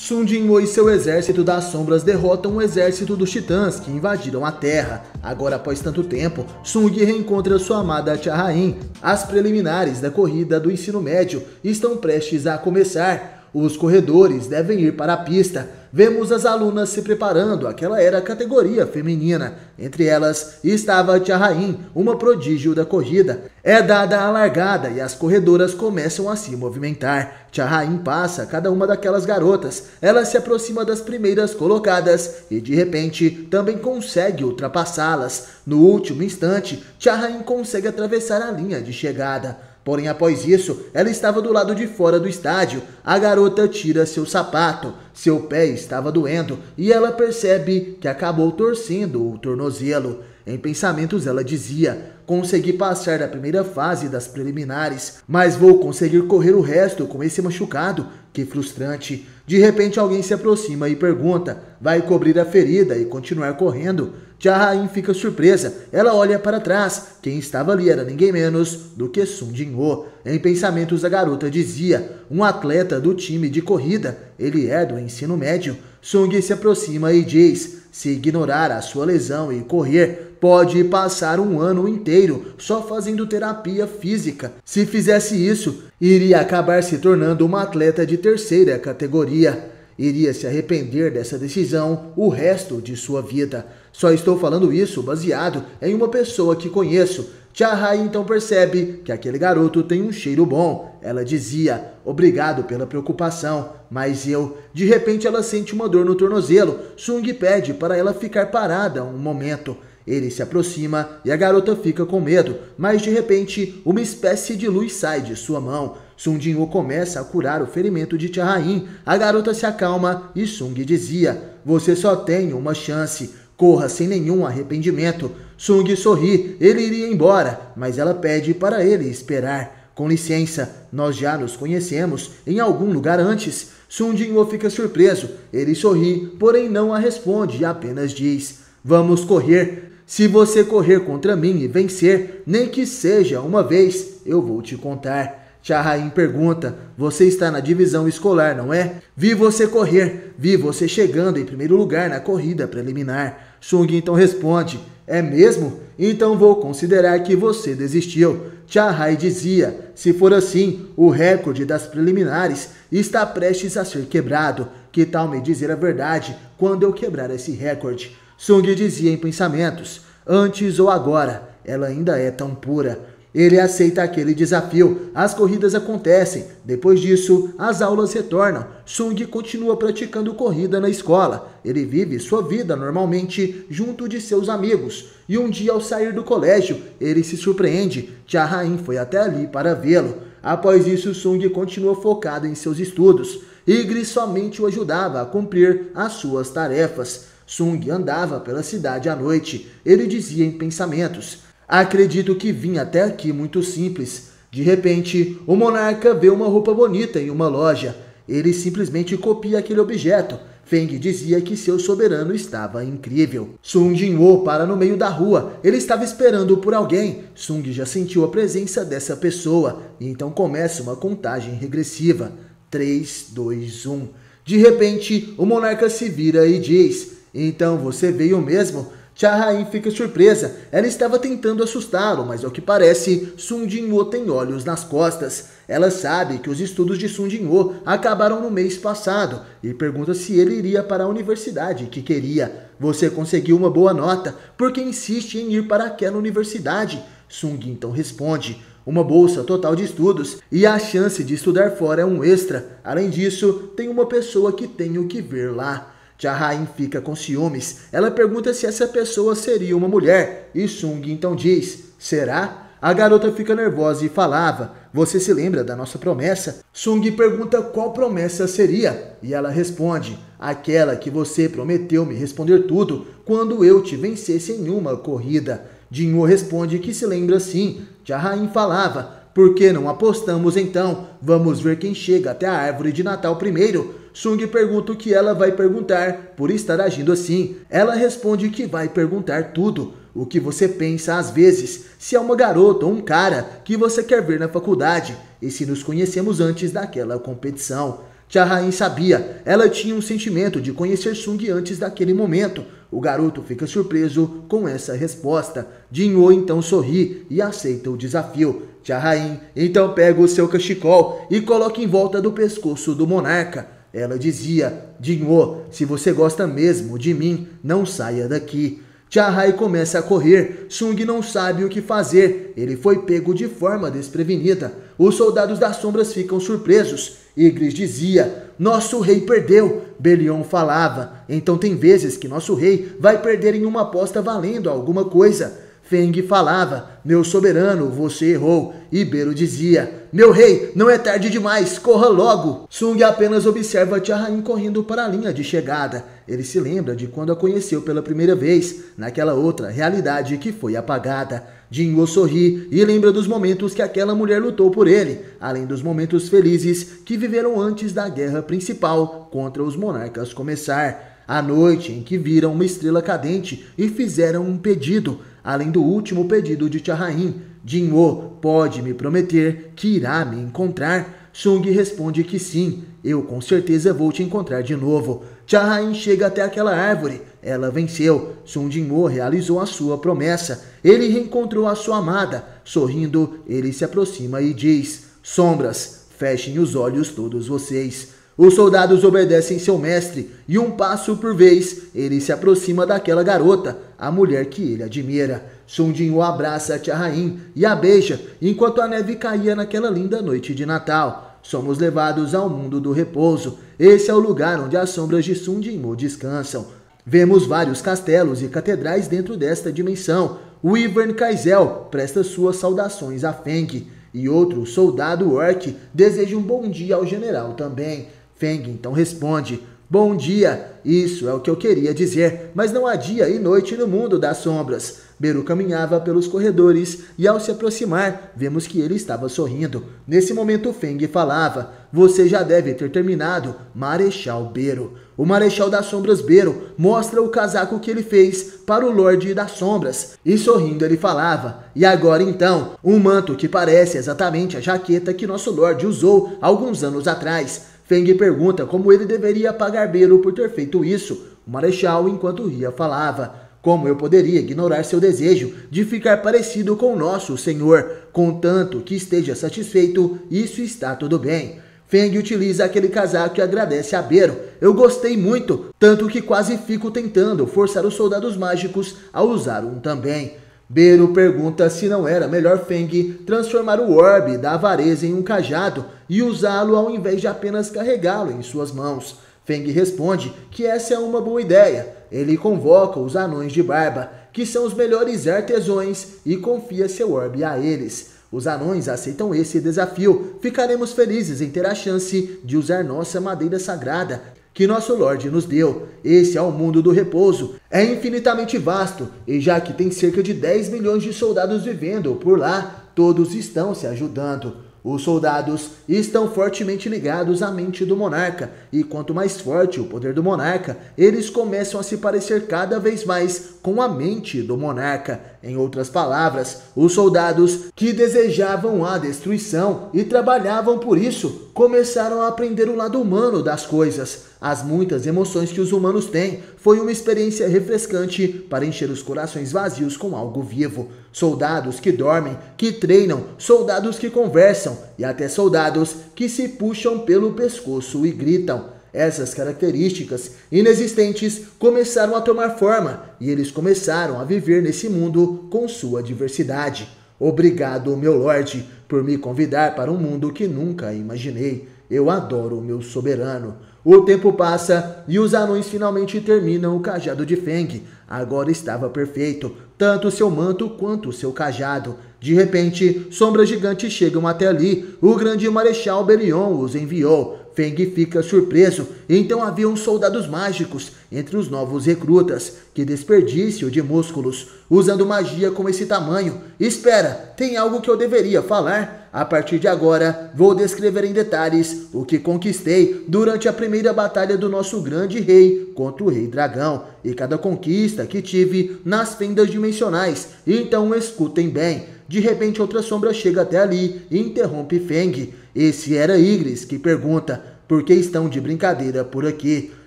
Sun Jinwoo e seu exército das sombras derrotam o exército dos titãs que invadiram a Terra. Agora, após tanto tempo, Sung reencontra sua amada Cha Ha-in. As preliminares da corrida do ensino médio estão prestes a começar. Os corredores devem ir para a pista. Vemos as alunas se preparando, aquela era a categoria feminina. Entre elas estava Cha Ha-in, uma prodígio da corrida. É dada a largada e as corredoras começam a se movimentar. Cha Ha-in passa cada uma daquelas garotas. Ela se aproxima das primeiras colocadas e de repente também consegue ultrapassá-las. No último instante, Cha Ha-in consegue atravessar a linha de chegada. Porém, após isso, ela estava do lado de fora do estádio. A garota tira seu sapato, seu pé estava doendo e ela percebe que acabou torcendo o tornozelo. Em pensamentos ela dizia: consegui passar da primeira fase das preliminares, mas vou conseguir correr o resto com esse machucado? Que frustrante. De repente alguém se aproxima e pergunta: vai cobrir a ferida e continuar correndo? Cha Ha-in fica surpresa, ela olha para trás, quem estava ali era ninguém menos do que Sun Jinwoo. Em pensamentos a garota dizia: um atleta do time de corrida, ele é do ensino médio. Sung se aproxima e diz: se ignorar a sua lesão e correr, pode passar um ano inteiro só fazendo terapia física. Se fizesse isso, iria acabar se tornando uma atleta de terceira categoria. Iria se arrepender dessa decisão o resto de sua vida. Só estou falando isso baseado em uma pessoa que conheço. Cha Ha-in então percebe que aquele garoto tem um cheiro bom. Ela dizia: obrigado pela preocupação, mas eu... De repente ela sente uma dor no tornozelo. Sung pede para ela ficar parada um momento. Ele se aproxima e a garota fica com medo, mas de repente uma espécie de luz sai de sua mão. Sun Jinwoo começa a curar o ferimento de Cha Ha-in. A garota se acalma e Sung dizia: você só tem uma chance, corra sem nenhum arrependimento. Sung sorri, ele iria embora, mas ela pede para ele esperar. Com licença, nós já nos conhecemos em algum lugar antes. Sun Jinwoo fica surpreso, ele sorri, porém não a responde e apenas diz: vamos correr. Se você correr contra mim e vencer, nem que seja uma vez, eu vou te contar. Cha Ha-in pergunta: você está na divisão escolar, não é? Vi você correr, vi você chegando em primeiro lugar na corrida preliminar. Sung então responde: é mesmo? Então vou considerar que você desistiu. Cha Ha-in dizia: se for assim, o recorde das preliminares está prestes a ser quebrado. Que tal me dizer a verdade quando eu quebrar esse recorde? Sung dizia em pensamentos: antes ou agora, ela ainda é tão pura. Ele aceita aquele desafio, as corridas acontecem, depois disso as aulas retornam. Sung continua praticando corrida na escola, ele vive sua vida normalmente junto de seus amigos. E um dia ao sair do colégio, ele se surpreende, Cha Ha-in foi até ali para vê-lo. Após isso, Sung continua focado em seus estudos. Igri somente o ajudava a cumprir as suas tarefas. Sung andava pela cidade à noite, ele dizia em pensamentos: acredito que vim até aqui muito simples. De repente, o monarca vê uma roupa bonita em uma loja. Ele simplesmente copia aquele objeto. Feng dizia que seu soberano estava incrível. Sun Jinwoo para no meio da rua. Ele estava esperando por alguém. Sung já sentiu a presença dessa pessoa. E então começa uma contagem regressiva. 3, 2, 1. De repente, o monarca se vira e diz: então você veio mesmo? Cha Ha-in fica surpresa, ela estava tentando assustá-lo, mas ao que parece, Sun Jinwoo tem olhos nas costas. Ela sabe que os estudos de Sun Jinwoo acabaram no mês passado e pergunta se ele iria para a universidade que queria. Você conseguiu uma boa nota, por que insiste em ir para aquela universidade? Sung então responde: uma bolsa total de estudos e a chance de estudar fora é um extra. Além disso, tem uma pessoa que tenho que ver lá. Cha Ha-in fica com ciúmes. Ela pergunta se essa pessoa seria uma mulher. E Sung então diz: será? A garota fica nervosa e falava: você se lembra da nossa promessa? Sung pergunta qual promessa seria. E ela responde: aquela que você prometeu me responder tudo quando eu te vencesse em uma corrida. Jinwoo responde que se lembra sim. Cha Ha-in falava: por que não apostamos então? Vamos ver quem chega até a árvore de Natal primeiro. Sung pergunta o que ela vai perguntar por estar agindo assim. Ela responde que vai perguntar tudo. O que você pensa às vezes, se é uma garota ou um cara que você quer ver na faculdade, e se nos conhecemos antes daquela competição. Tia Rain sabia, ela tinha um sentimento de conhecer Sung antes daquele momento. O garoto fica surpreso com essa resposta. Jin-woo então sorri e aceita o desafio. Tia Rain então pega o seu cachecol e coloca em volta do pescoço do monarca. Ela dizia: Jin-woo, se você gosta mesmo de mim, não saia daqui. Tia Rain começa a correr. Sung não sabe o que fazer. Ele foi pego de forma desprevenida. Os soldados das sombras ficam surpresos. Ygritte dizia: nosso rei perdeu. Berion falava: então tem vezes que nosso rei vai perder em uma aposta valendo alguma coisa. Feng falava: meu soberano, você errou. E Beru dizia: meu rei, não é tarde demais, corra logo. Sung apenas observa Tia Rain correndo para a linha de chegada. Ele se lembra de quando a conheceu pela primeira vez, naquela outra realidade que foi apagada. Jin-woo sorri e lembra dos momentos que aquela mulher lutou por ele, além dos momentos felizes que viveram antes da guerra principal contra os monarcas começar. A noite em que viram uma estrela cadente e fizeram um pedido, além do último pedido de Tia Rain. Jin-woo, pode me prometer que irá me encontrar? Sung responde que sim, eu com certeza vou te encontrar de novo. Tia Rain chega até aquela árvore, ela venceu. Sung Jin-woo realizou a sua promessa, ele reencontrou a sua amada. Sorrindo, ele se aproxima e diz: sombras, fechem os olhos todos vocês. Os soldados obedecem seu mestre e um passo por vez ele se aproxima daquela garota, a mulher que ele admira. Sung Jin-woo abraça a Tia Rain e a beija enquanto a neve caía naquela linda noite de Natal. Somos levados ao mundo do repouso. Esse é o lugar onde as sombras de Sung Jin-woo descansam. Vemos vários castelos e catedrais dentro desta dimensão. O Ivern Kaizel presta suas saudações a Feng e outro soldado orc deseja um bom dia ao general também. Feng então responde: bom dia, isso é o que eu queria dizer, mas não há dia e noite no mundo das sombras. Beru caminhava pelos corredores e ao se aproximar, vemos que ele estava sorrindo. Nesse momento Feng falava: você já deve ter terminado, Marechal Beru. O Marechal das Sombras Beru mostra o casaco que ele fez para o Lorde das Sombras. E sorrindo ele falava: e agora então, um manto que parece exatamente a jaqueta que nosso Lorde usou alguns anos atrás. Feng pergunta como ele deveria pagar Beru por ter feito isso. O Marechal, enquanto ria, falava: como eu poderia ignorar seu desejo de ficar parecido com o nosso senhor? Contanto que esteja satisfeito, isso está tudo bem. Feng utiliza aquele casaco e agradece a Beru. Eu gostei muito, tanto que quase fico tentando forçar os soldados mágicos a usar um também. Beru pergunta se não era melhor Feng transformar o orbe da avareza em um cajado e usá-lo ao invés de apenas carregá-lo em suas mãos. Feng responde que essa é uma boa ideia. Ele convoca os anões de barba, que são os melhores artesãos, e confia seu orbe a eles. Os anões aceitam esse desafio. Ficaremos felizes em ter a chance de usar nossa madeira sagrada que nosso Lorde nos deu. Esse é o mundo do repouso. É infinitamente vasto, e já que tem cerca de 10 milhões de soldados vivendo por lá, todos estão se ajudando. Os soldados estão fortemente ligados à mente do monarca, e quanto mais forte o poder do monarca, eles começam a se parecer cada vez mais com a mente do monarca. Em outras palavras, os soldados que desejavam a destruição e trabalhavam por isso, começaram a aprender o lado humano das coisas. As muitas emoções que os humanos têm foi uma experiência refrescante para encher os corações vazios com algo vivo. Soldados que dormem, que treinam, soldados que conversam e até soldados que se puxam pelo pescoço e gritam. Essas características inexistentes começaram a tomar forma e eles começaram a viver nesse mundo com sua diversidade. Obrigado, meu Lorde, por me convidar para um mundo que nunca imaginei. Eu adoro o meu soberano. O tempo passa e os anões finalmente terminam o cajado de Feng. Agora estava perfeito, tanto seu manto quanto seu cajado. De repente, sombras gigantes chegam até ali. O grande Marechal Berion os enviou. Feng fica surpreso, então haviam soldados mágicos entre os novos recrutas. Que desperdício de músculos, usando magia com esse tamanho. Espera, tem algo que eu deveria falar? A partir de agora, vou descrever em detalhes o que conquistei durante a primeira batalha do nosso grande rei contra o Rei Dragão, e cada conquista que tive nas fendas dimensionais. Então escutem bem. De repente outra sombra chega até ali e interrompe Feng. Esse era Ygritte, que pergunta: porque estão de brincadeira por aqui.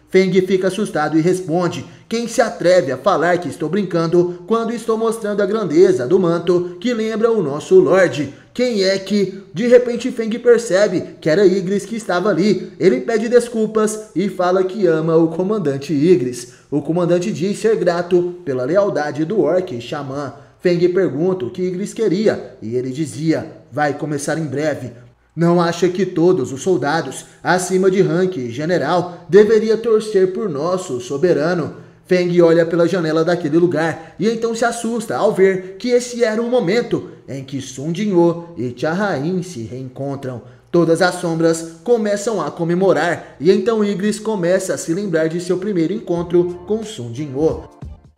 Feng fica assustado e responde: quem se atreve a falar que estou brincando quando estou mostrando a grandeza do manto que lembra o nosso Lorde? Quem é que... De repente Feng percebe que era Igris que estava ali. Ele pede desculpas e fala que ama o comandante Igris. O comandante diz ser grato pela lealdade do orc xamã. Feng pergunta o que Igris queria e ele dizia: vai começar em breve. Não acha que todos os soldados acima de rank general deveria torcer por nosso soberano? Feng olha pela janela daquele lugar e então se assusta ao ver que esse era o momento em que Sun Jinwoo e Tia-Rain se reencontram. Todas as sombras começam a comemorar e então Igris começa a se lembrar de seu primeiro encontro com Sun Jinwoo.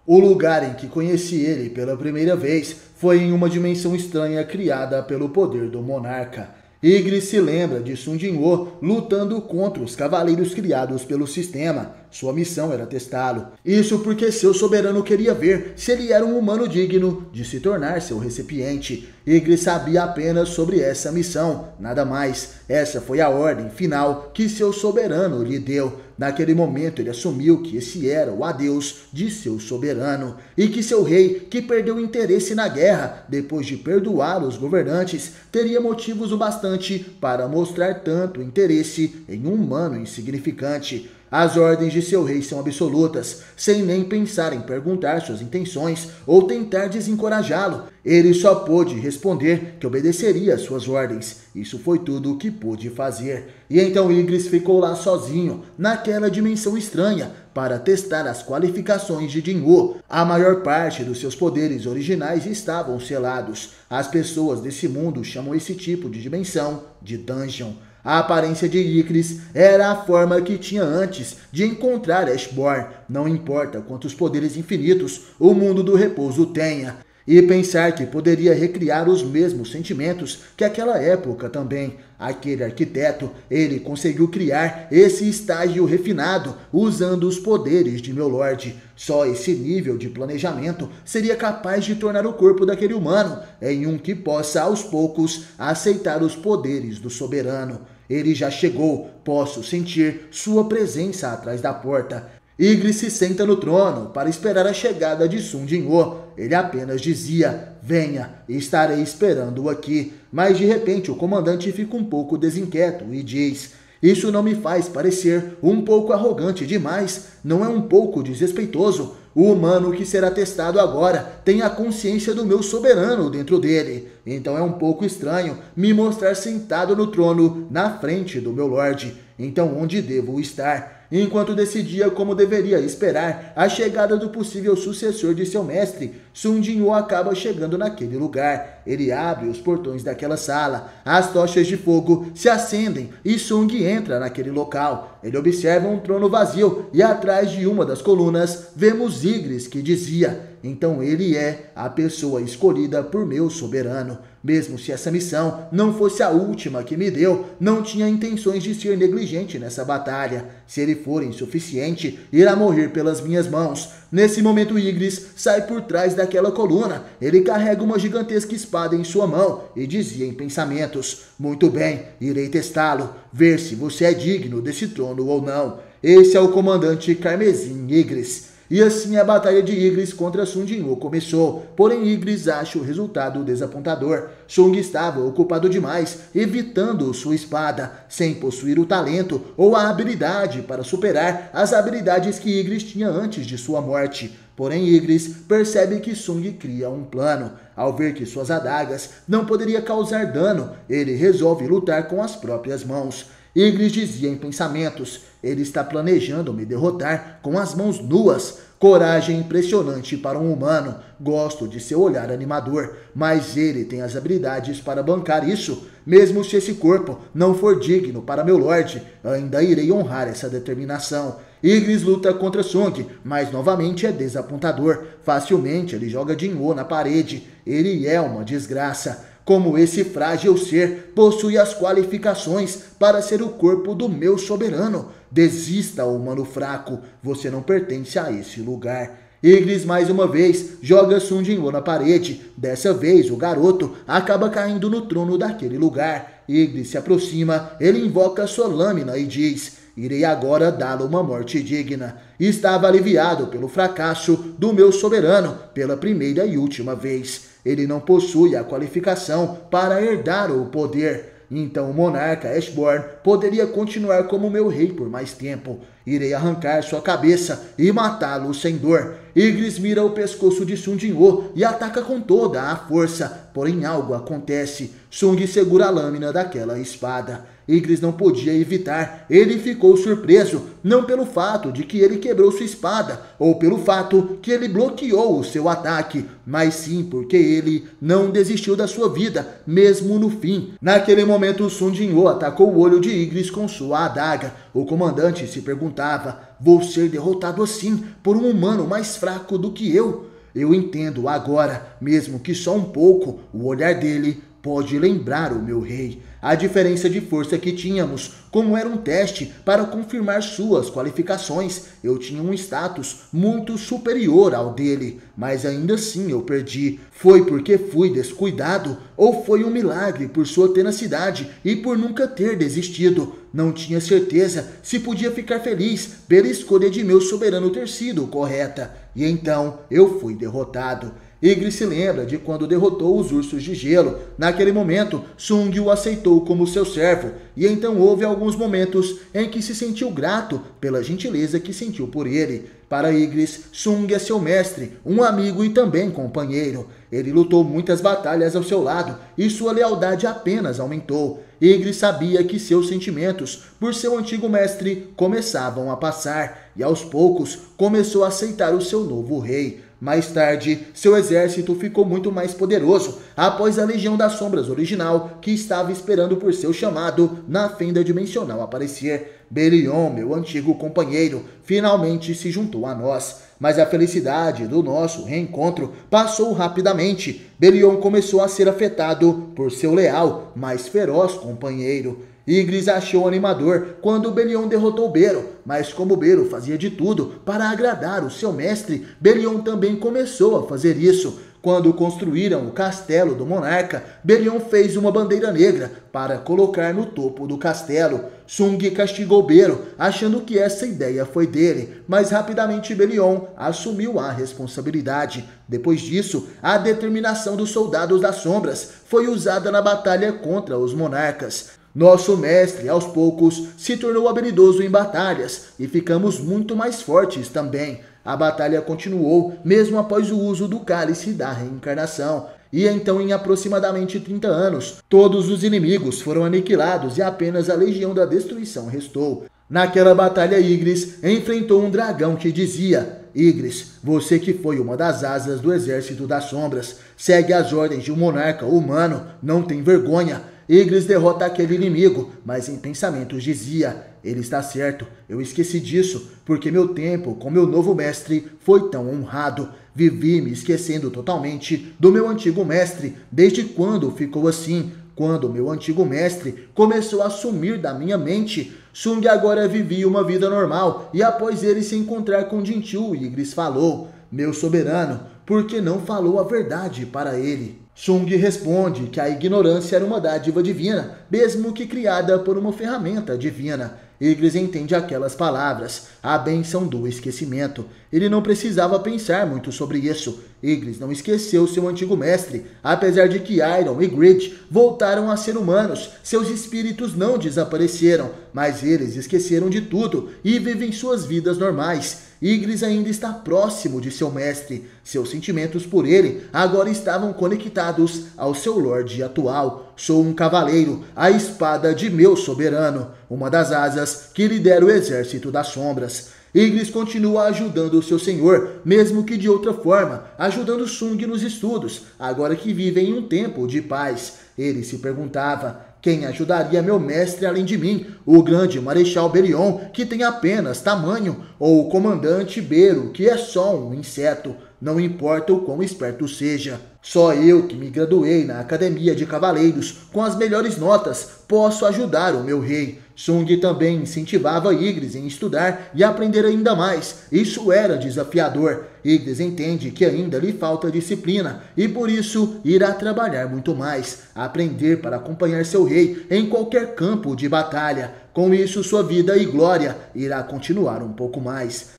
O lugar em que conheci ele pela primeira vez foi em uma dimensão estranha criada pelo poder do monarca. Igris se lembra de Sun Jinwoo lutando contra os cavaleiros criados pelo sistema. Sua missão era testá-lo. Isso porque seu soberano queria ver se ele era um humano digno de se tornar seu recipiente. Igris sabia apenas sobre essa missão, nada mais. Essa foi a ordem final que seu soberano lhe deu. Naquele momento ele assumiu que esse era o adeus de seu soberano e que seu rei, que perdeu interesse na guerra depois de perdoar os governantes, teria motivos o bastante para mostrar tanto interesse em um humano insignificante. As ordens de seu rei são absolutas, sem nem pensar em perguntar suas intenções ou tentar desencorajá-lo. Ele só pôde responder que obedeceria às suas ordens. Isso foi tudo o que pôde fazer. E então Igris ficou lá sozinho, naquela dimensão estranha, para testar as qualificações de Jinwoo. A maior parte dos seus poderes originais estavam selados. As pessoas desse mundo chamam esse tipo de dimensão de dungeon. A aparência de Igris era a forma que tinha antes de encontrar Ashborn. Não importa quantos poderes infinitos o mundo do repouso tenha. E pensar que poderia recriar os mesmos sentimentos que aquela época também. Aquele arquiteto, ele conseguiu criar esse estágio refinado usando os poderes de meu Lorde. Só esse nível de planejamento seria capaz de tornar o corpo daquele humano em um que possa aos poucos aceitar os poderes do soberano. Ele já chegou, posso sentir sua presença atrás da porta. Igris se senta no trono para esperar a chegada de Sun Jinwoo. Ele apenas dizia: venha, estarei esperando-o aqui. Mas de repente o comandante fica um pouco desinquieto e diz: isso não me faz parecer um pouco arrogante demais? Não é um pouco desrespeitoso? O humano que será testado agora tem a consciência do meu soberano dentro dele. Então é um pouco estranho me mostrar sentado no trono na frente do meu Lorde. Então onde devo estar? Enquanto decidia como deveria esperar a chegada do possível sucessor de seu mestre, Sun Jinwoo acaba chegando naquele lugar. Ele abre os portões daquela sala, as tochas de fogo se acendem e Sung entra naquele local. Ele observa um trono vazio e atrás de uma das colunas vemos Igris que dizia: então ele é a pessoa escolhida por meu soberano. Mesmo se essa missão não fosse a última que me deu, não tinha intenções de ser negligente nessa batalha. Se ele for insuficiente, irá morrer pelas minhas mãos. Nesse momento Igris sai por trás daquela coluna. Ele carrega uma gigantesca espada em sua mão e dizia em pensamentos: muito bem, irei testá-lo, ver se você é digno desse trono ou não. Esse é o comandante Carmesim Igris. E assim a batalha de Igris contra Sun Jinwoo começou, porém Igris acha o resultado desapontador. Sung estava ocupado demais, evitando sua espada, sem possuir o talento ou a habilidade para superar as habilidades que Igris tinha antes de sua morte. Porém Igris percebe que Sung cria um plano. Ao ver que suas adagas não poderiam causar dano, ele resolve lutar com as próprias mãos. Igris dizia em pensamentos: ele está planejando me derrotar com as mãos nuas. Coragem impressionante para um humano. Gosto de seu olhar animador, mas ele tem as habilidades para bancar isso. Mesmo se esse corpo não for digno para meu Lorde, ainda irei honrar essa determinação. Igris luta contra Sung, mas novamente é desapontador. Facilmente ele joga Jinwoo na parede. Ele é uma desgraça. Como esse frágil ser possui as qualificações para ser o corpo do meu soberano. Desista, humano fraco, você não pertence a esse lugar. Igris mais uma vez joga Sun Jinwoo na parede. Dessa vez o garoto acaba caindo no trono daquele lugar. Igris se aproxima, ele invoca sua lâmina e diz: irei agora dá-lo uma morte digna. Estava aliviado pelo fracasso do meu soberano pela primeira e última vez. Ele não possui a qualificação para herdar o poder. Então o monarca Ashborn poderia continuar como meu rei por mais tempo. Irei arrancar sua cabeça e matá-lo sem dor. Igris mira o pescoço de Sun Jinwoo e ataca com toda a força. Porém algo acontece. Sung segura a lâmina daquela espada. Igris não podia evitar. Ele ficou surpreso, não pelo fato de que ele quebrou sua espada, ou pelo fato que ele bloqueou o seu ataque, mas sim porque ele não desistiu da sua vida, mesmo no fim. Naquele momento, Sun Jinwoo atacou o olho de Igris com sua adaga. O comandante se perguntava: vou ser derrotado assim por um humano mais fraco do que eu? Eu entendo agora, mesmo que só um pouco, o olhar dele pode lembrar o meu rei. A diferença de força que tínhamos, como era um teste para confirmar suas qualificações, eu tinha um status muito superior ao dele, mas ainda assim eu perdi. Foi porque fui descuidado ou foi um milagre por sua tenacidade e por nunca ter desistido? Não tinha certeza se podia ficar feliz pela escolha de meu soberano ter sido correta. E então eu fui derrotado. Igris se lembra de quando derrotou os ursos de gelo. Naquele momento, Sung o aceitou como seu servo, e então houve alguns momentos em que se sentiu grato pela gentileza que sentiu por ele. Para Igris, Sung é seu mestre, um amigo e também companheiro. Ele lutou muitas batalhas ao seu lado e sua lealdade apenas aumentou. Igris sabia que seus sentimentos por seu antigo mestre começavam a passar, e aos poucos começou a aceitar o seu novo rei. Mais tarde, seu exército ficou muito mais poderoso após a Legião das Sombras original, que estava esperando por seu chamado na fenda dimensional aparecer. Belion, meu antigo companheiro, finalmente se juntou a nós. Mas a felicidade do nosso reencontro passou rapidamente. Belion começou a ser afetado por seu leal, mas feroz companheiro. Igris achou animador quando Belion derrotou Beru, mas como Beru fazia de tudo para agradar o seu mestre, Belion também começou a fazer isso. Quando construíram o castelo do monarca, Belion fez uma bandeira negra para colocar no topo do castelo. Sung castigou Beru, achando que essa ideia foi dele, mas rapidamente Belion assumiu a responsabilidade. Depois disso, a determinação dos soldados das sombras foi usada na batalha contra os monarcas. Nosso mestre, aos poucos, se tornou habilidoso em batalhas e ficamos muito mais fortes também. A batalha continuou mesmo após o uso do cálice da reencarnação. E então, em aproximadamente 30 anos, todos os inimigos foram aniquilados e apenas a Legião da Destruição restou. Naquela batalha, Igris enfrentou um dragão que dizia: Igris, você que foi uma das asas do exército das sombras, segue as ordens de um monarca humano, não tem vergonha. Igris derrota aquele inimigo, mas em pensamentos dizia: ele está certo, eu esqueci disso, porque meu tempo com meu novo mestre foi tão honrado. Vivi me esquecendo totalmente do meu antigo mestre, desde quando ficou assim, quando meu antigo mestre começou a sumir da minha mente. Sung agora vivia uma vida normal, e após ele se encontrar com Jinchu, Igris falou: meu soberano, por que não falou a verdade para ele? Sung responde que a ignorância era uma dádiva divina, mesmo que criada por uma ferramenta divina. Igris entende aquelas palavras, a bênção do esquecimento. Ele não precisava pensar muito sobre isso. Igris não esqueceu seu antigo mestre. Apesar de que Iron e Grid voltaram a ser humanos, seus espíritos não desapareceram, mas eles esqueceram de tudo e vivem suas vidas normais. Igris ainda está próximo de seu mestre. Seus sentimentos por ele agora estavam conectados ao seu Lorde atual. Sou um cavaleiro, a espada de meu soberano, uma das asas que lidera o exército das sombras. Igris continua ajudando o seu senhor, mesmo que de outra forma, ajudando Sung nos estudos, agora que vivem em um tempo de paz. Ele se perguntava: quem ajudaria meu mestre além de mim? O grande Marechal Belion, que tem apenas tamanho, ou o comandante Beru, que é só um inseto? Não importa o quão esperto seja. Só eu, que me graduei na Academia de Cavaleiros com as melhores notas, posso ajudar o meu rei. Sung também incentivava Ygritte em estudar e aprender ainda mais. Isso era desafiador. Ygritte entende que ainda lhe falta disciplina e por isso irá trabalhar muito mais, aprender para acompanhar seu rei em qualquer campo de batalha. Com isso, sua vida e glória irá continuar um pouco mais.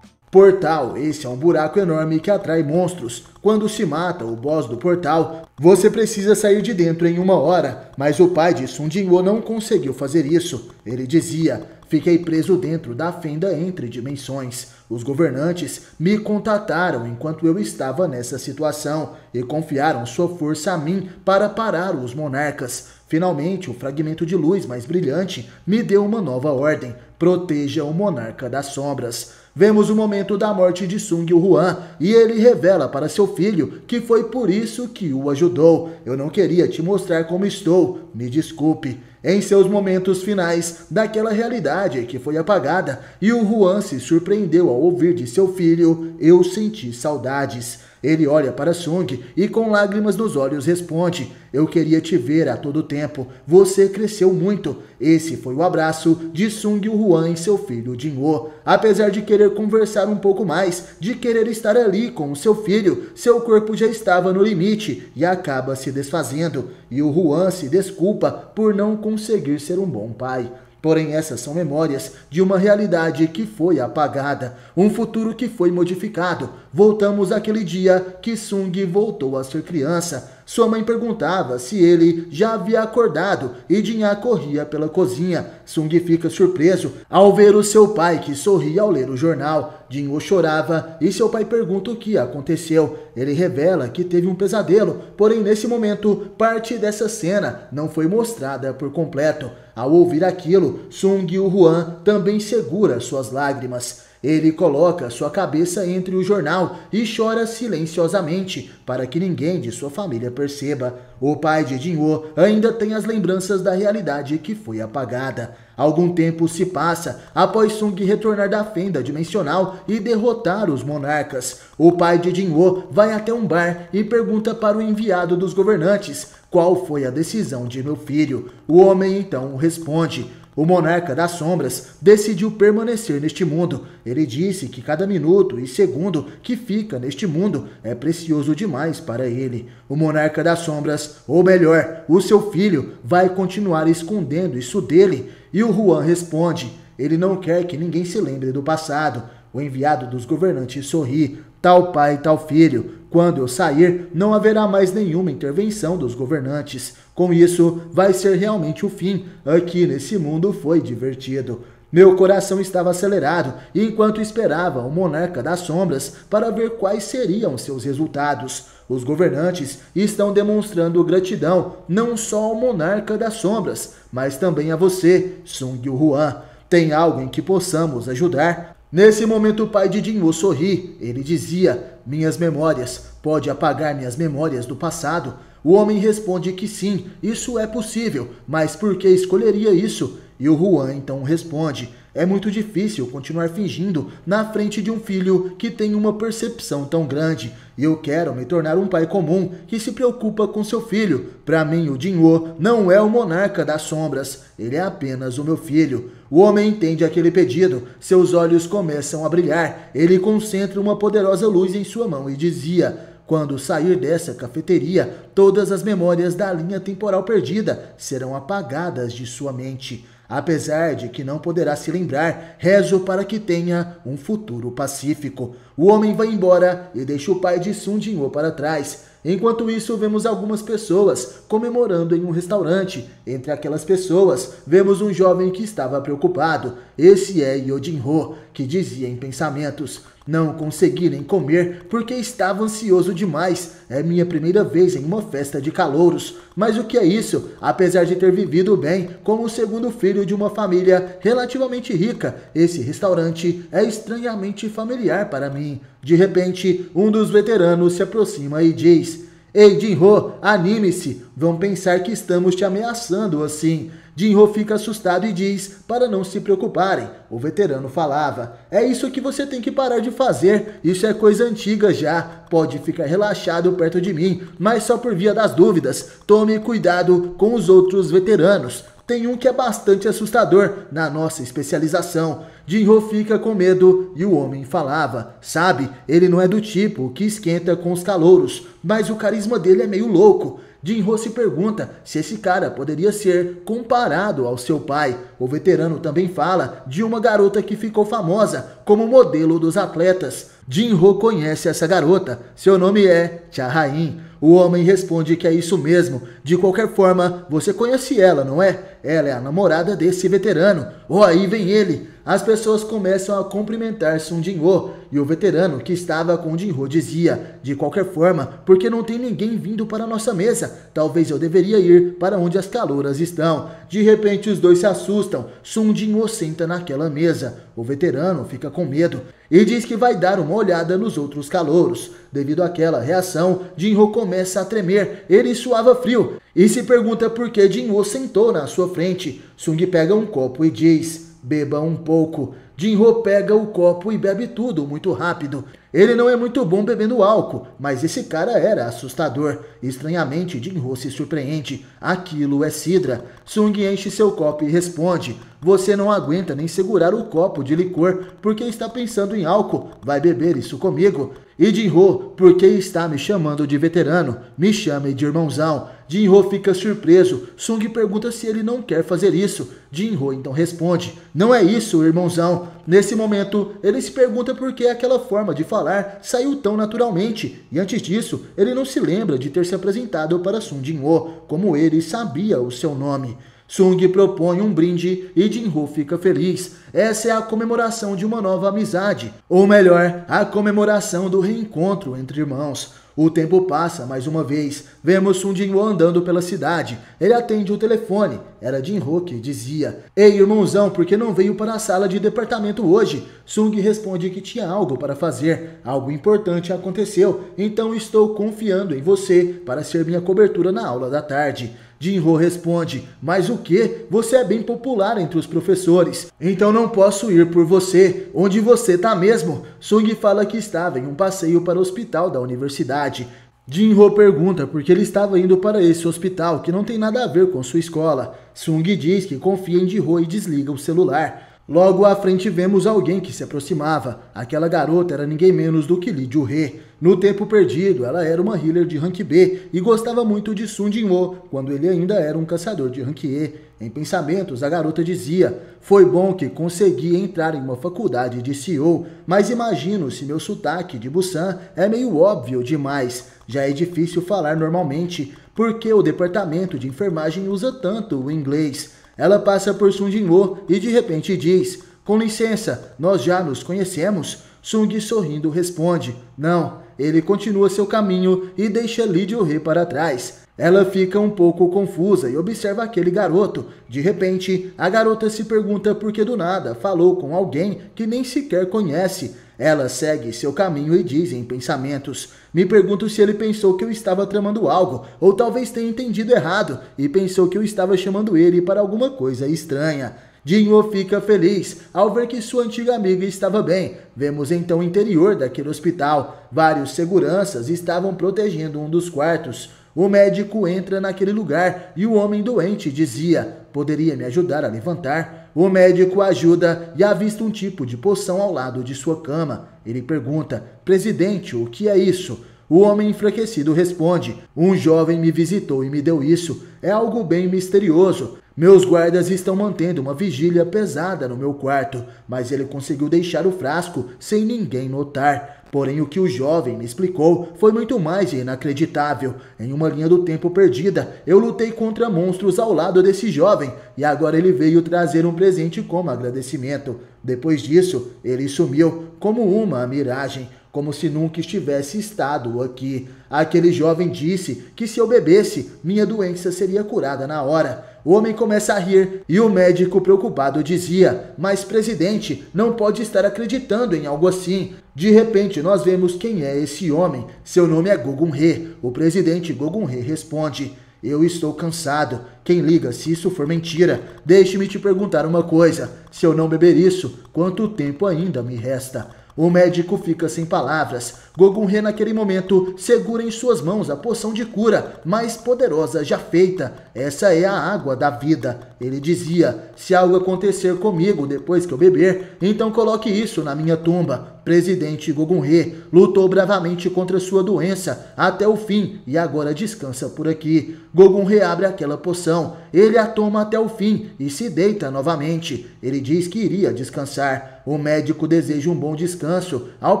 Portal, esse é um buraco enorme que atrai monstros. Quando se mata o boss do portal, você precisa sair de dentro em 1 hora, mas o pai de Sung Jin-woo não conseguiu fazer isso. Ele dizia: fiquei preso dentro da fenda entre dimensões. Os governantes me contataram enquanto eu estava nessa situação e confiaram sua força a mim para parar os monarcas. Finalmente, o fragmento de luz mais brilhante me deu uma nova ordem: proteja o monarca das sombras. Vemos o momento da morte de Sung Woo-hwan e ele revela para seu filho que foi por isso que o ajudou. Eu não queria te mostrar como estou, me desculpe. Em seus momentos finais daquela realidade que foi apagada, e o Woo-hwan se surpreendeu ao ouvir de seu filho: eu senti saudades. Ele olha para Sung e com lágrimas nos olhos responde: eu queria te ver a todo tempo, você cresceu muito. Esse foi o abraço de Sung Woo-hwan em seu filho Jin-woo. Apesar de querer conversar um pouco mais, de querer estar ali com o seu filho, seu corpo já estava no limite e acaba se desfazendo. E o Woo-hwan se desculpa por não conseguir ser um bom pai. Porém, essas são memórias de uma realidade que foi apagada, um futuro que foi modificado. Voltamos àquele dia que Sung voltou a ser criança. Sua mãe perguntava se ele já havia acordado e Jin-ah corria pela cozinha. Sung fica surpreso ao ver o seu pai, que sorria ao ler o jornal. Jin-woo chorava e seu pai pergunta o que aconteceu. Ele revela que teve um pesadelo, porém nesse momento parte dessa cena não foi mostrada por completo. Ao ouvir aquilo, Sung Woo-hwan também segura suas lágrimas. Ele coloca sua cabeça entre o jornal e chora silenciosamente para que ninguém de sua família perceba. O pai de Jin-woo ainda tem as lembranças da realidade que foi apagada. Algum tempo se passa após Sung retornar da fenda dimensional e derrotar os monarcas. O pai de Jin-woo vai até um bar e pergunta para o enviado dos governantes: qual foi a decisão de meu filho? O homem então responde: o monarca das sombras decidiu permanecer neste mundo. Ele disse que cada minuto e segundo que fica neste mundo é precioso demais para ele. O monarca das sombras, ou melhor, o seu filho, vai continuar escondendo isso dele. E o Woo-hwan responde: ele não quer que ninguém se lembre do passado. O enviado dos governantes sorri: tal pai, tal filho. Quando eu sair, não haverá mais nenhuma intervenção dos governantes. Com isso, vai ser realmente o fim. Aqui nesse mundo foi divertido. Meu coração estava acelerado enquanto esperava o monarca das sombras para ver quais seriam seus resultados. Os governantes estão demonstrando gratidão não só ao monarca das sombras, mas também a você, Sung Woo-hwan. Tem algo em que possamos ajudar? Nesse momento o pai de Jin-woo sorri. Ele dizia: minhas memórias, pode apagar minhas memórias do passado? O homem responde que sim, isso é possível, mas por que escolheria isso? E o Woo-hwan então responde: é muito difícil continuar fingindo na frente de um filho que tem uma percepção tão grande. E eu quero me tornar um pai comum que se preocupa com seu filho. Para mim, o Jin-woo não é o monarca das sombras, ele é apenas o meu filho. O homem entende aquele pedido, seus olhos começam a brilhar. Ele concentra uma poderosa luz em sua mão e dizia: quando sair dessa cafeteria, todas as memórias da linha temporal perdida serão apagadas de sua mente. Apesar de que não poderá se lembrar, rezo para que tenha um futuro pacífico. O homem vai embora e deixa o pai de Sung Jin-woo para trás. Enquanto isso, vemos algumas pessoas comemorando em um restaurante. Entre aquelas pessoas, vemos um jovem que estava preocupado. Esse é Yo Jin-ho, que dizia em pensamentos: não consegui nem comer porque estava ansioso demais. É minha primeira vez em uma festa de calouros. Mas o que é isso? Apesar de ter vivido bem como o segundo filho de uma família relativamente rica, esse restaurante é estranhamente familiar para mim. De repente, um dos veteranos se aproxima e diz: ei, Jin-ho, anime-se, vão pensar que estamos te ameaçando assim. Jinho fica assustado e diz para não se preocuparem. O veterano falava: é isso que você tem que parar de fazer, isso é coisa antiga já, pode ficar relaxado perto de mim, mas só por via das dúvidas, tome cuidado com os outros veteranos. Tem um que é bastante assustador na nossa especialização. Jinho fica com medo e o homem falava: sabe, ele não é do tipo que esquenta com os calouros, mas o carisma dele é meio louco. Jinho se pergunta se esse cara poderia ser comparado ao seu pai. O veterano também fala de uma garota que ficou famosa como modelo dos atletas. Jinho conhece essa garota, seu nome é Cha-Rain. O homem responde que é isso mesmo. De qualquer forma, você conhece ela, não é? Ela é a namorada desse veterano. Oh, aí vem ele. As pessoas começam a cumprimentar Sung Jin-ho e o veterano que estava com Jinho dizia: de qualquer forma, porque não tem ninguém vindo para a nossa mesa, talvez eu deveria ir para onde as calouras estão. De repente os dois se assustam. Sung Jin-ho senta naquela mesa. O veterano fica com medo e diz que vai dar uma olhada nos outros calouros. Devido àquela reação, Jinho começa a tremer, ele suava frio e se pergunta por que Jinho sentou na sua frente. Sung pega um copo e diz: beba um pouco. Jinho pega o copo e bebe tudo muito rápido. Ele não é muito bom bebendo álcool, mas esse cara era assustador. Estranhamente, Jinho se surpreende. Aquilo é cidra. Sung enche seu copo e responde: você não aguenta nem segurar o copo de licor porque está pensando em álcool. Vai beber isso comigo. E Jinho, por que está me chamando de veterano? Me chame de irmãozão. Jinho fica surpreso. Sung pergunta se ele não quer fazer isso. Jinho então responde: não é isso, irmãozão. Nesse momento, ele se pergunta por que aquela forma de falar saiu tão naturalmente. E antes disso, ele não se lembra de ter se apresentado para Sung Jin-ho, como ele sabia o seu nome. Sung propõe um brinde e Jinho fica feliz. Essa é a comemoração de uma nova amizade. Ou melhor, a comemoração do reencontro entre irmãos. O tempo passa mais uma vez. Vemos Sung Jin-ho andando pela cidade. Ele atende o telefone. Era Jinho que dizia: ei, irmãozão, por que não veio para a sala de departamento hoje? Sung responde que tinha algo para fazer. Algo importante aconteceu. Então estou confiando em você para ser minha cobertura na aula da tarde. Jinho responde: mas o que? Você é bem popular entre os professores. Então não posso ir por você. Onde você tá mesmo? Sung fala que estava em um passeio para o hospital da universidade. Jinho pergunta por que ele estava indo para esse hospital, que não tem nada a ver com sua escola. Sung diz que confia em Jinho e desliga o celular. Logo à frente vemos alguém que se aproximava. Aquela garota era ninguém menos do que Lee Ju-hee. No tempo perdido, ela era uma healer de rank B e gostava muito de Sung Jin-ho, quando ele ainda era um caçador de rank E. Em pensamentos, a garota dizia: foi bom que consegui entrar em uma faculdade de CEO, mas imagino se meu sotaque de Busan é meio óbvio demais. Já é difícil falar normalmente, porque o departamento de enfermagem usa tanto o inglês. Ela passa por Sung Jin-ho e de repente diz: com licença, nós já nos conhecemos? Sung sorrindo responde: não. Ele continua seu caminho e deixa Lee Ju-hee para trás. Ela fica um pouco confusa e observa aquele garoto. De repente, a garota se pergunta por que do nada falou com alguém que nem sequer conhece. Ela segue seu caminho e diz em pensamentos: me pergunto se ele pensou que eu estava tramando algo, ou talvez tenha entendido errado e pensou que eu estava chamando ele para alguma coisa estranha. Jinho fica feliz ao ver que sua antiga amiga estava bem. Vemos então o interior daquele hospital. Vários seguranças estavam protegendo um dos quartos. O médico entra naquele lugar e o homem doente dizia: poderia me ajudar a levantar? O médico ajuda e avista um tipo de poção ao lado de sua cama. Ele pergunta: presidente, o que é isso? O homem enfraquecido responde: um jovem me visitou e me deu isso. É algo bem misterioso. Meus guardas estão mantendo uma vigília pesada no meu quarto, mas ele conseguiu deixar o frasco sem ninguém notar. Porém, o que o jovem me explicou foi muito mais inacreditável. Em uma linha do tempo perdida, eu lutei contra monstros ao lado desse jovem, e agora ele veio trazer um presente como agradecimento. Depois disso, ele sumiu como uma miragem, como se nunca estivesse estado aqui. Aquele jovem disse que se eu bebesse, minha doença seria curada na hora. O homem começa a rir e o médico preocupado dizia: mas presidente, não pode estar acreditando em algo assim. De repente nós vemos quem é esse homem. Seu nome é Go Gun-hee. O presidente Go Gun-hee responde: Eu estou cansado. Quem liga se isso for mentira? Deixe-me te perguntar uma coisa. Se eu não beber isso, quanto tempo ainda me resta? O médico fica sem palavras. Gogum-He naquele momento segura em suas mãos a poção de cura mais poderosa já feita. Essa é a água da vida. Ele dizia, se algo acontecer comigo depois que eu beber, então coloque isso na minha tumba. Presidente Gogum-He lutou bravamente contra sua doença até o fim e agora descansa por aqui. Gogum-He abre aquela poção, ele a toma até o fim e se deita novamente. Ele diz que iria descansar. O médico deseja um bom descanso ao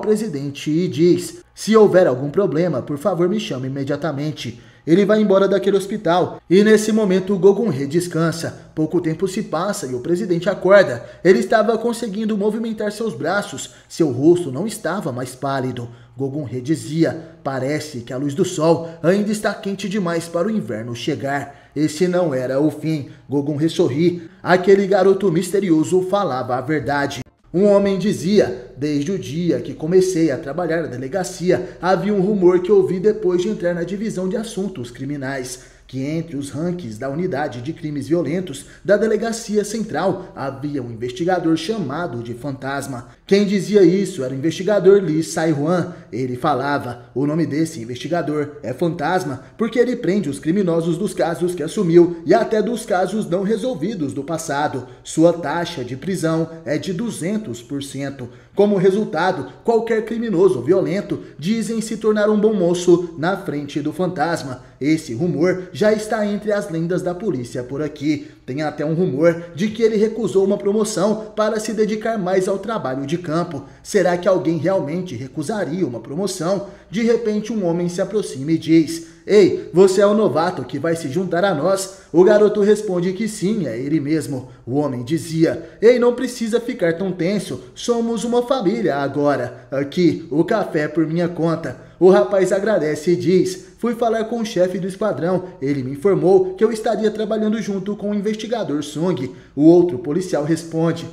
presidente e diz, se houver algum problema, por favor me chame imediatamente. Ele vai embora daquele hospital e nesse momento o Gogum-He descansa. Pouco tempo se passa e o presidente acorda. Ele estava conseguindo movimentar seus braços. Seu rosto não estava mais pálido. Gogum-He dizia, parece que a luz do sol ainda está quente demais para o inverno chegar. Esse não era o fim. Gogum-He sorri. Aquele garoto misterioso falava a verdade. Um homem dizia, desde o dia que comecei a trabalhar na delegacia, havia um rumor que ouvi depois de entrar na divisão de assuntos criminais, que entre os rankings da unidade de crimes violentos da delegacia central havia um investigador chamado de Fantasma. Quem dizia isso era o investigador Lee Sai-Huan. Ele falava, o nome desse investigador é Fantasma porque ele prende os criminosos dos casos que assumiu e até dos casos não resolvidos do passado. Sua taxa de prisão é de 200%. Como resultado, qualquer criminoso violento dizem se tornar um bom moço na frente do Fantasma. Esse rumor já está entre as lendas da polícia por aqui. Tem até um rumor de que ele recusou uma promoção para se dedicar mais ao trabalho de campo. Será que alguém realmente recusaria uma promoção? De repente um homem se aproxima e diz, ei, você é o novato que vai se juntar a nós? O garoto responde que sim, é ele mesmo. O homem dizia, ei, não precisa ficar tão tenso, somos uma família agora. Aqui, o café é por minha conta. O rapaz agradece e diz, fui falar com o chefe do esquadrão, ele me informou que eu estaria trabalhando junto com o investigador Sung. O outro policial responde,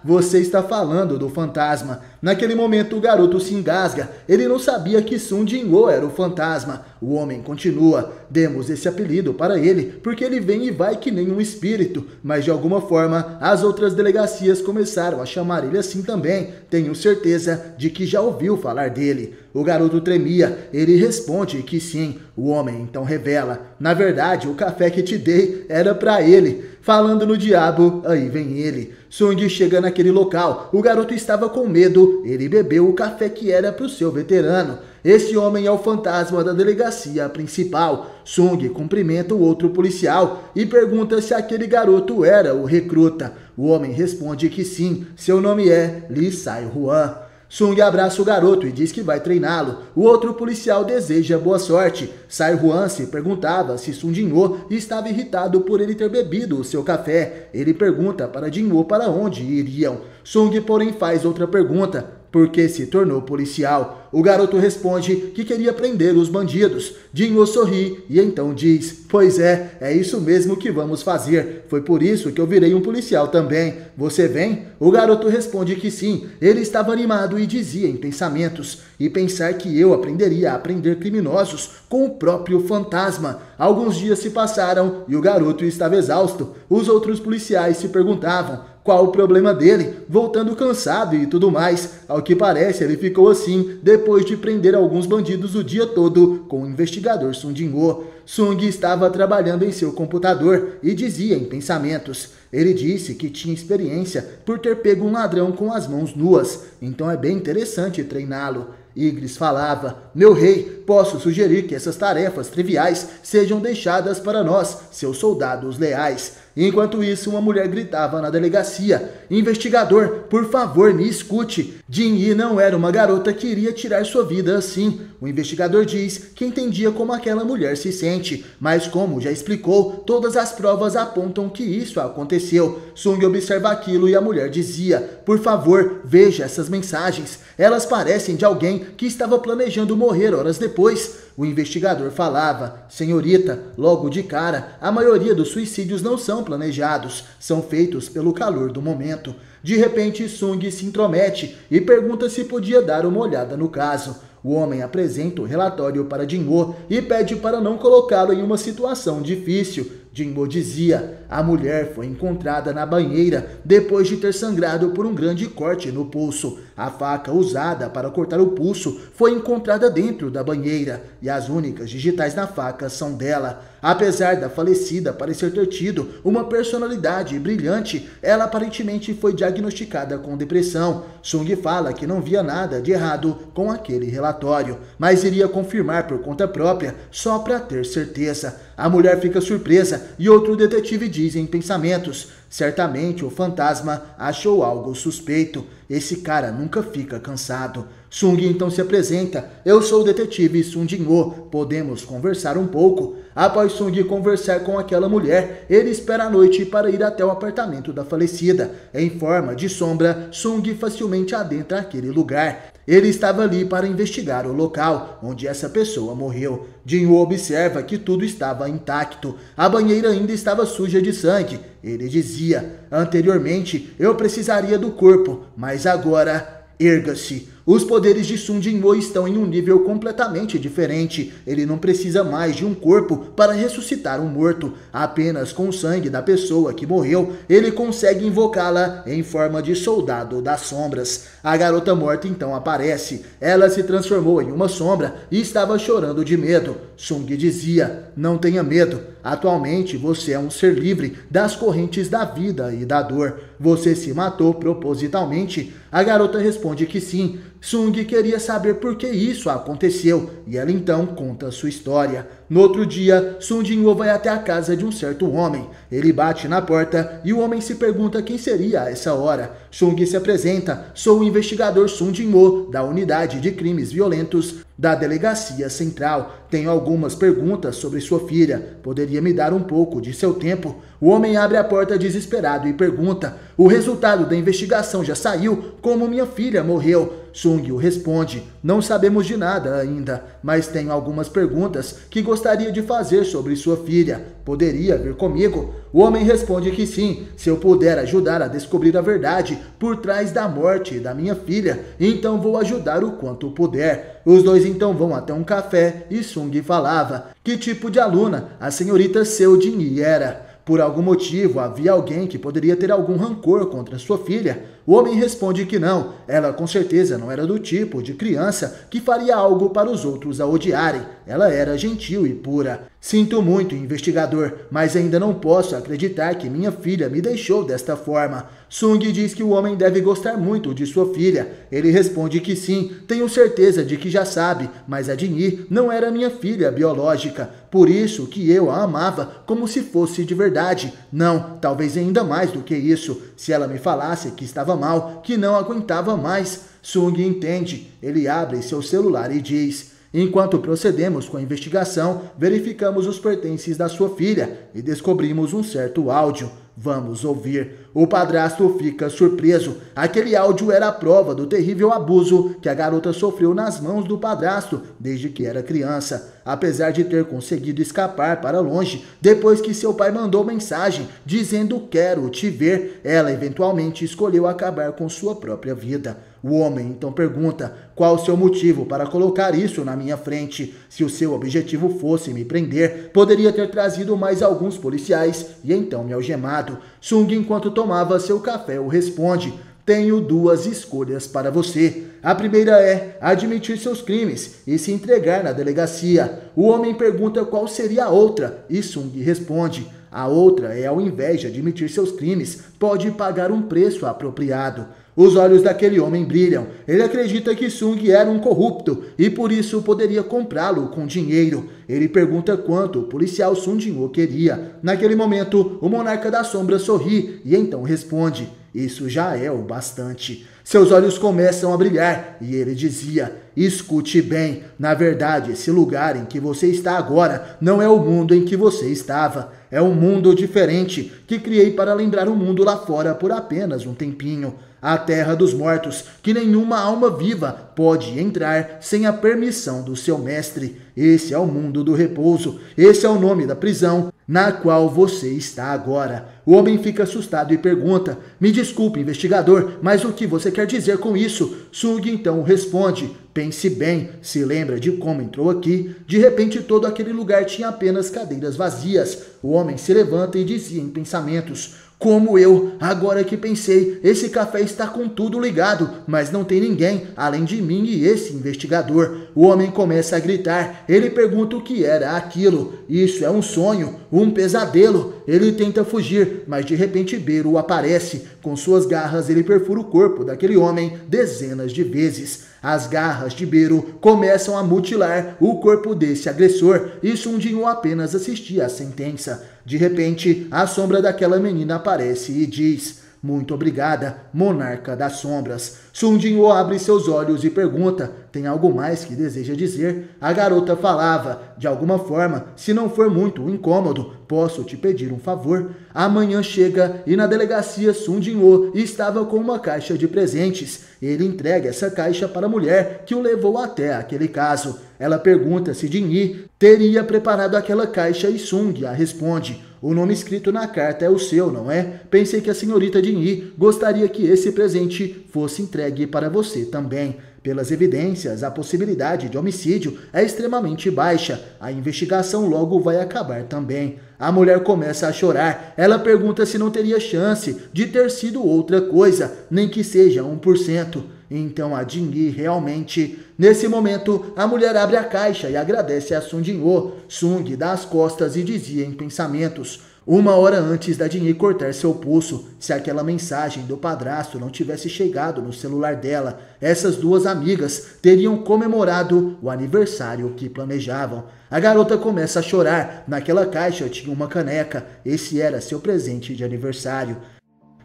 você está falando do Fantasma. Naquele momento o garoto se engasga, ele não sabia que Sung Jin-woo era o Fantasma. O homem continua, demos esse apelido para ele porque ele vem e vai que nem um espírito, mas de alguma forma as outras delegacias começaram a chamar ele assim também. Tenho certeza de que já ouviu falar dele. O garoto tremia, ele responde que sim. O homem então revela, na verdade o café que te dei era para ele. Falando no diabo, aí vem ele. Sung chega naquele local, o garoto estava com medo, ele bebeu o café que era para o seu veterano. Esse homem é o Fantasma da delegacia principal. Sung cumprimenta o outro policial e pergunta se aquele garoto era o recruta. O homem responde que sim, seu nome é Lee Sai-Huan. Sung abraça o garoto e diz que vai treiná-lo. O outro policial deseja boa sorte. Sai-Huan se perguntava se Sung Jin-woo estava irritado por ele ter bebido o seu café. Ele pergunta para Jin-woo para onde iriam. Sung, porém, faz outra pergunta. Por que se tornou policial? O garoto responde que queria prender os bandidos. Jin-woo sorri e então diz, pois é isso mesmo que vamos fazer. Foi por isso que eu virei um policial também. Você vem? O garoto responde que sim. Ele estava animado e dizia em pensamentos, e pensar que eu aprenderia a prender criminosos com o próprio Fantasma. Alguns dias se passaram e o garoto estava exausto. Os outros policiais se perguntavam, qual o problema dele? Voltando cansado e tudo mais. Ao que parece, ele ficou assim depois de prender alguns bandidos o dia todo com o investigador Sung Jin-woo. Sung estava trabalhando em seu computador e dizia em pensamentos. Ele disse que tinha experiência por ter pego um ladrão com as mãos nuas, então é bem interessante treiná-lo. Igris falava, meu rei, posso sugerir que essas tarefas triviais sejam deixadas para nós, seus soldados leais. Enquanto isso, uma mulher gritava na delegacia, investigador, por favor, me escute. Jin-Yi não era uma garota que iria tirar sua vida assim. O investigador diz que entendia como aquela mulher se sente, mas como já explicou, todas as provas apontam que isso aconteceu. Sung observa aquilo e a mulher dizia, por favor, veja essas mensagens. Elas parecem de alguém que estava planejando morrer horas depois. O investigador falava, senhorita, logo de cara, a maioria dos suicídios não são planejados, são feitos pelo calor do momento. De repente, Sung se intromete e pergunta se podia dar uma olhada no caso. O homem apresenta o relatório para Jin-woo e pede para não colocá-lo em uma situação difícil. Jin-woo dizia: a mulher foi encontrada na banheira depois de ter sangrado por um grande corte no pulso. A faca usada para cortar o pulso foi encontrada dentro da banheira e as únicas digitais na faca são dela. Apesar da falecida parecer ter tido uma personalidade brilhante, ela aparentemente foi diagnosticada com depressão. Sung fala que não via nada de errado com aquele relatório, mas iria confirmar por conta própria só para ter certeza. A mulher fica surpresa e outro detetive diz em pensamentos: certamente o fantasma achou algo suspeito. Esse cara nunca fica cansado. Sung então se apresenta: eu sou o detetive Sung Jin-woo, podemos conversar um pouco? Após Sung conversar com aquela mulher, ele espera a noite para ir até o apartamento da falecida. Em forma de sombra, Sung facilmente adentra aquele lugar. Ele estava ali para investigar o local onde essa pessoa morreu. Jin-woo observa que tudo estava intacto. A banheira ainda estava suja de sangue. Ele dizia: anteriormente eu precisaria do corpo, mas agora erga-se. Os poderes de Sung Jin-woo estão em um nível completamente diferente. Ele não precisa mais de um corpo para ressuscitar um morto. Apenas com o sangue da pessoa que morreu, ele consegue invocá-la em forma de soldado das sombras. A garota morta então aparece. Ela se transformou em uma sombra e estava chorando de medo. Sung dizia: não tenha medo. Atualmente você é um ser livre das correntes da vida e da dor. Você se matou propositalmente? A garota responde que sim. Sung queria saber por que isso aconteceu e ela então conta sua história. No outro dia, Sung Jin-woo vai até a casa de um certo homem. Ele bate na porta e o homem se pergunta quem seria a essa hora. Sung se apresenta: sou o investigador Sung Jin-woo, da unidade de crimes violentos da delegacia central. Tenho algumas perguntas sobre sua filha. Poderia me dar um pouco de seu tempo? O homem abre a porta desesperado e pergunta: o resultado da investigação já saiu? Como minha filha morreu? Sung responde: não sabemos de nada ainda, mas tenho algumas perguntas que gostaria de fazer sobre sua filha. Poderia vir comigo? O homem responde que sim, se eu puder ajudar a descobrir a verdade por trás da morte da minha filha, então vou ajudar o quanto puder. Os dois então vão até um café e Sung falava: que tipo de aluna a senhorita Seo Jin-hee era? Por algum motivo havia alguém que poderia ter algum rancor contra sua filha? O homem responde que não, ela com certeza não era do tipo de criança que faria algo para os outros a odiarem. Ela era gentil e pura. Sinto muito, investigador, mas ainda não posso acreditar que minha filha me deixou desta forma. Sung diz que o homem deve gostar muito de sua filha. Ele responde que sim, tenho certeza de que já sabe, mas a Jin-hee não era minha filha biológica. Por isso que eu a amava como se fosse de verdade. Não, talvez ainda mais do que isso. Se ela me falasse que estava mal, que não aguentava mais. Sung entende. Ele abre seu celular e diz: enquanto procedemos com a investigação, verificamos os pertences da sua filha e descobrimos um certo áudio. Vamos ouvir. O padrasto fica surpreso. Aquele áudio era a prova do terrível abuso que a garota sofreu nas mãos do padrasto desde que era criança. Apesar de ter conseguido escapar para longe, depois que seu pai mandou mensagem dizendo quero te ver, ela eventualmente escolheu acabar com sua própria vida. O homem então pergunta: qual o seu motivo para colocar isso na minha frente? Se o seu objetivo fosse me prender, poderia ter trazido mais alguns policiais e então me algemado. Sung, enquanto tomava seu café, o responde: tenho duas escolhas para você. A primeira é admitir seus crimes e se entregar na delegacia. O homem pergunta qual seria a outra e Sung responde: a outra é, ao invés de admitir seus crimes, pode pagar um preço apropriado. Os olhos daquele homem brilham. Ele acredita que Sung era um corrupto e por isso poderia comprá-lo com dinheiro. Ele pergunta quanto o policial Sung Jin-woo queria. Naquele momento, o monarca da sombra sorri e então responde: isso já é o bastante. Seus olhos começam a brilhar e ele dizia: escute bem, na verdade esse lugar em que você está agora não é o mundo em que você estava. É um mundo diferente que criei para lembrar o mundo lá fora por apenas um tempinho. a terra dos mortos, que nenhuma alma viva pode entrar sem a permissão do seu mestre. Esse é o mundo do repouso, esse é o nome da prisão na qual você está agora. O homem fica assustado e pergunta: me desculpe, investigador, mas o que você quer dizer com isso? Sung então responde: pense bem, se lembra de como entrou aqui? De repente todo aquele lugar tinha apenas cadeiras vazias. O homem se levanta e dizia em pensamentos: como eu, agora que pensei, esse café está com tudo ligado, mas não tem ninguém, além de mim e esse investigador. O homem começa a gritar, ele pergunta o que era aquilo. Isso é um sonho, um pesadelo. Ele tenta fugir, mas de repente Beru aparece. Com suas garras ele perfura o corpo daquele homem dezenas de vezes. As garras de Beru começam a mutilar o corpo desse agressor e Sung Jin-woo apenas assistia à sentença. De repente, a sombra daquela menina aparece e diz: muito obrigada, monarca das sombras. Sung Jin-woo abre seus olhos e pergunta: tem algo mais que deseja dizer? A garota falava: de alguma forma, se não for muito incômodo, posso te pedir um favor? Amanhã chega e na delegacia Sung Jin-woo estava com uma caixa de presentes. Ele entrega essa caixa para a mulher que o levou até aquele caso. Ela pergunta se Jin-hee teria preparado aquela caixa e Sung a responde: o nome escrito na carta é o seu, não é? Pensei que a senhorita Jin-hee gostaria que esse presente fosse entregue para você também. Pelas evidências, a possibilidade de homicídio é extremamente baixa. A investigação logo vai acabar também. A mulher começa a chorar. Ela pergunta se não teria chance de ter sido outra coisa, nem que seja 1%. Então a Jin-hee realmente... Nesse momento, a mulher abre a caixa e agradece a Sung Jin-woo. Sung dá as costas e dizia em pensamentos: uma hora antes da Jin-hee cortar seu pulso, se aquela mensagem do padrasto não tivesse chegado no celular dela, essas duas amigas teriam comemorado o aniversário que planejavam. A garota começa a chorar. Naquela caixa tinha uma caneca. Esse era seu presente de aniversário.